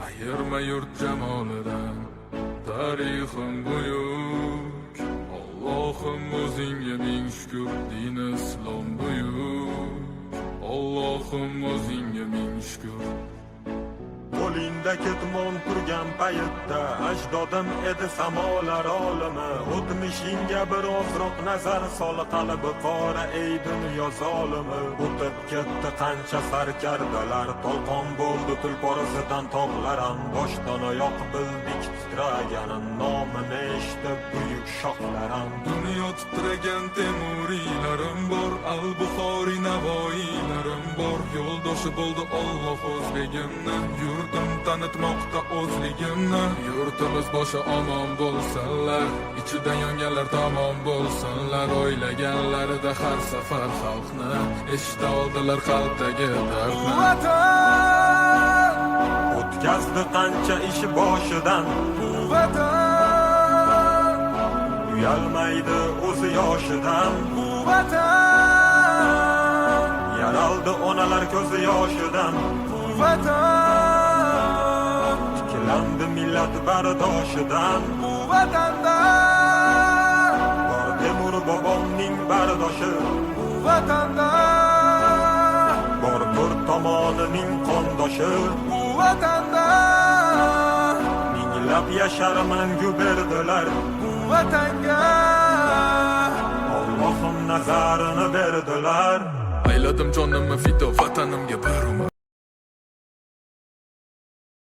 ayirma yurt jamolidan. Tarixim buyuk, Allohim o'zingga ming shukr, din islom buyuk. Allohim o'zingga ming shukr. Qo'lingda ketmon turgan paytda ajdodim edi samolar olimi. O'tmishingga birozroq nazar sol, qalbi qora ey dunyo zolimi. O'tib ketdi qancha sarkardalar, to'lqon bo'ldi tulporizidan tog'laram. Boshdan oyoq bildik titraganim, nomini eshitib buyuk shohlarim. Dunyo titragan temuriylarim bor, al-Buxoriy navoiylarim bor. Yo'ldoshi bo'ldi Alloh o'zligimni, yurtim tanitmoqda o'zligimni. Yurtimiz boshi omon bo'lsinlar, ichidan yonganlar tamom bo'lsinlar. O'ylaganlarida har safar xalqni eshita oldilar qalbdagi dardni. Vatan O'tkazdi qancha ish boshidan, vatan uyalmaydi o'zi yoshidan. vatan Yaraldi onalar ko'zi yoshidan, vatan tiklandi millat bardoshidan. vatanda Bor Temur bobomning bardoshi, vatanda bor to'rt tomonining qondoshi. vatanda Minglab yashar mangu berdilar, vatanga Allohim nazarini berdilar. Ayladim jonimni fido vatanimga bir umr.